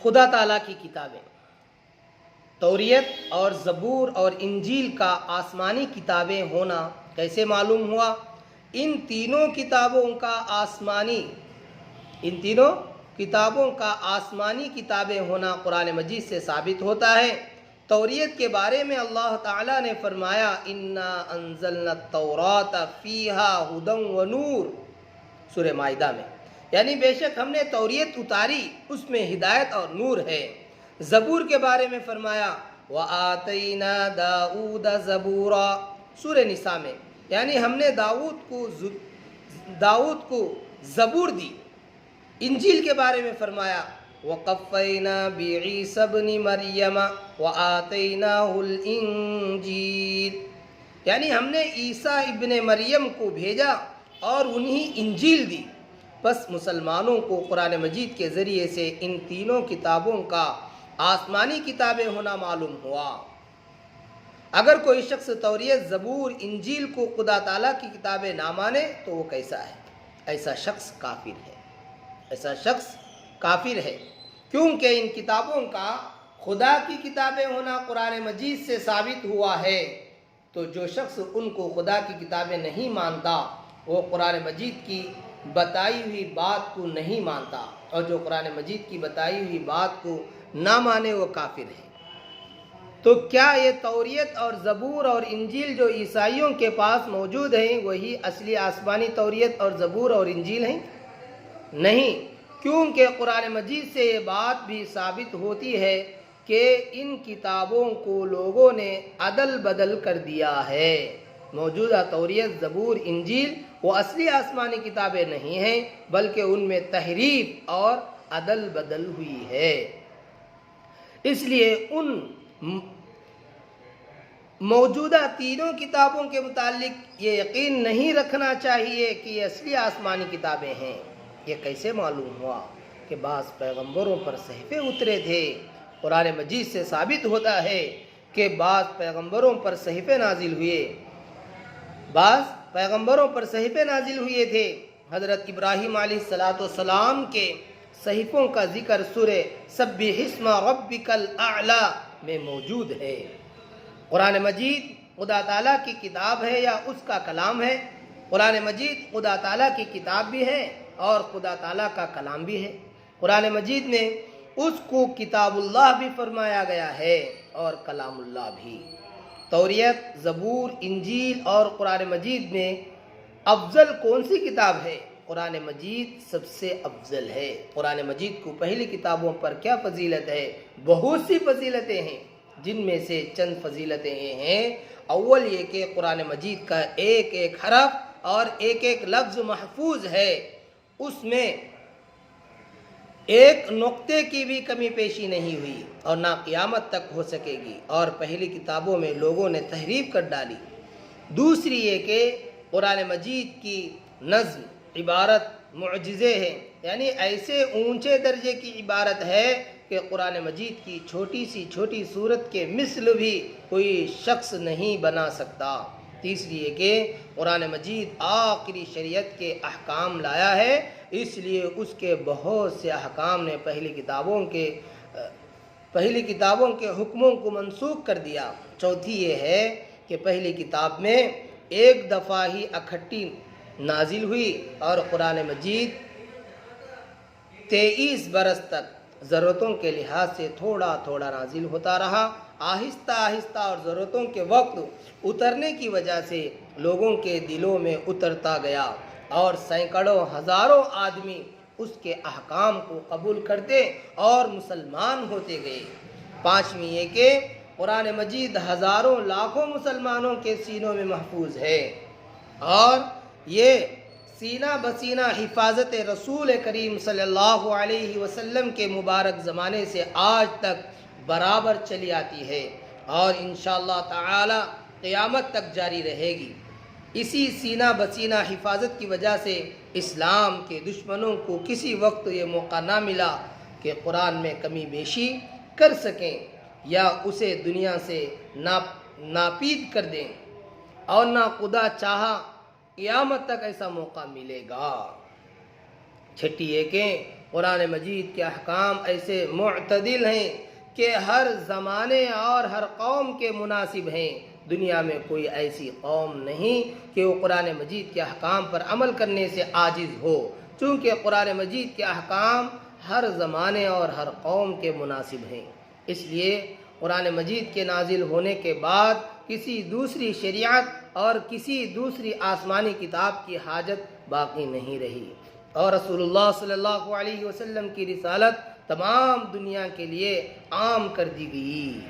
خدا تعالیٰ کی کتابیں توریت اور زبور اور انجیل کا آسمانی کتابیں ہونا کیسے معلوم ہوا؟ ان تینوں کتابوں کا آسمانی کتابیں ہونا قرآن مجید سے ثابت ہوتا ہے۔ توریت کے بارے میں اللہ تعالیٰ نے فرمایا انا انزلنا التوراۃ فیہا ھدی ونور، سورہ مائدہ میں، یعنی بے شک ہم نے توریت اتاری، اس میں ہدایت اور نور ہے۔ زبور کے بارے میں فرمایا وآتینا داؤد زبورا، سورہ نساء میں، یعنی ہم نے داؤد کو زبور دی۔ انجیل کے بارے میں فرمایا وقفینا بعیسی ابن مریم وآتیناہ الانجیل، یعنی ہم نے عیسیٰ ابن مریم کو بھیجا اور انہیں انجیل دی۔ بس مسلمانوں کو قرآن مجید کے ذریعے سے ان تینوں کتابوں کا آسمانی کتابیں ہونا معلوم ہوا۔ اگر کوئی شخص توریت، زبور، انجیل کو خدا تعالیٰ کی کتابیں نہ مانے تو وہ کیسا ہے؟ ایسا شخص کافر ہے، کیونکہ ان کتابوں کا خدا کی کتابیں ہونا قرآن مجید سے ثابت ہوا ہے۔ تو جو شخص ان کو خدا کی کتابیں نہیں مانتا وہ قرآن مجید کی بتائی ہوئی بات کو نہیں مانتا، اور جو قرآن مجید کی بتائی ہوئی بات کو نہ مانے وہ کافر ہے۔ تو کیا یہ توریت اور زبور اور انجیل جو عیسائیوں کے پاس موجود ہیں وہی اصلی آسمانی توریت اور زبور اور انجیل ہیں؟ نہیں، کیونکہ قرآن مجید سے یہ بات بھی ثابت ہوتی ہے کہ ان کتابوں کو لوگوں نے عدل بدل کر دیا ہے۔ موجودہ توریت، زبور، انجیل وہ اصلی آسمانی کتابیں نہیں ہیں، بلکہ ان میں تحریف اور عدل بدل ہوئی ہے۔ اس لیے ان موجودہ تینوں کتابوں کے متعلق یہ یقین نہیں رکھنا چاہیے کہ یہ اصلی آسمانی کتابیں ہیں۔ یہ کیسے معلوم ہوا؟ کہ بعض پیغمبروں پر صحیفے اترے تھے۔ قرآن مجید سے ثابت ہوتا ہے کہ بعض پیغمبروں پر صحیفے نازل ہوئے تھے۔ حضرت ابراہیم علیہ السلام کے صحیفوں کا ذکر سورہ سبح اسم ربک الاعلی میں موجود ہے۔ قرآن مجید خدا تعالیٰ کی کتاب ہے یا اس کا کلام ہے؟ قرآن مجید خدا تعالیٰ کی کتاب بھی ہے اور خدا تعالیٰ کا کلام بھی ہے۔ قرآن مجید میں اس کو کتاب اللہ بھی فرمایا گیا ہے اور کلام اللہ بھی۔ توریت، زبور، انجیل اور قرآن مجید میں افضل کون سی کتاب ہے؟ قرآن مجید سب سے افضل ہے۔ قرآن مجید کو پہلی کتابوں پر کیا فضیلت ہے؟ بہت سی فضیلتیں ہیں، جن میں سے چند فضیلتیں ہیں۔ اول یہ کہ قرآن مجید کا ایک ایک حرف اور ایک ایک لفظ محفوظ ہے، اس میں ایک نقطے کی بھی کمی پیشی نہیں ہوئی اور نہ قیامت تک ہو سکے گی، اور پہلی کتابوں میں لوگوں نے تحریف کر ڈالی۔ دوسری یہ کہ قرآن مجید کی نظم، عبارت معجزے ہیں، یعنی ایسے اونچے درجے کی عبارت ہے کہ قرآن مجید کی چھوٹی سی چھوٹی صورت کے مثل بھی کوئی شخص نہیں بنا سکتا۔ تیسری یہ کہ قرآن مجید آخری شریعت کے احکام لایا ہے، اس لیے اس کے بہت سے احکام نے پہلی کتابوں کے حکموں کو منسوخ کر دیا۔ چوتھی یہ ہے کہ پہلی کتاب میں ایک دفعہ ہی اکٹھی نازل ہوئی اور قرآن مجید 23 برس تک ضرورتوں کے لحاظ سے تھوڑا تھوڑا نازل ہوتا رہا۔ آہستہ آہستہ اور ضرورتوں کے وقت اترنے کی وجہ سے لوگوں کے دلوں میں اترتا گیا اور سینکڑوں ہزاروں آدمی اس کے احکام کو قبول کرتے اور مسلمان ہوتے گئے۔ پانچویں یہ کہ قرآن مجید ہزاروں لاکھوں مسلمانوں کے سینوں میں محفوظ ہے، اور یہ سینہ بسینہ حفاظت رسول کریم صلی اللہ علیہ وسلم کے مبارک زمانے سے آج تک برابر چلی آتی ہے اور انشاءاللہ تعالی قیامت تک جاری رہے گی۔ اسی سینہ بسینہ حفاظت کی وجہ سے اسلام کے دشمنوں کو کسی وقت یہ موقع نہ ملا کہ قرآن میں کمی بیشی کر سکیں یا اسے دنیا سے ناپید کر دیں، اور نہ خدا چاہا قیامت تک ایسا موقع ملے گا۔ چھٹی یہ کہ قرآن مجید کے احکام ایسے معتدل ہیں کہ ہر زمانے اور ہر قوم کے مناسب ہیں۔ دنیا میں کوئی ایسی قوم نہیں کہ وہ قرآن مجید کے احکام پر عمل کرنے سے عاجز ہو، چونکہ قرآن مجید کے احکام ہر زمانے اور ہر قوم کے مناسب ہیں۔ اس لیے قرآن مجید کے نازل ہونے کے بعد کسی دوسری شریعت اور کسی دوسری آسمانی کتاب کی حاجت باقی نہیں رہی، اور رسول اللہ صلی اللہ علیہ وسلم کی رسالت تمام دنیا کے لیے عام کر دی گئی۔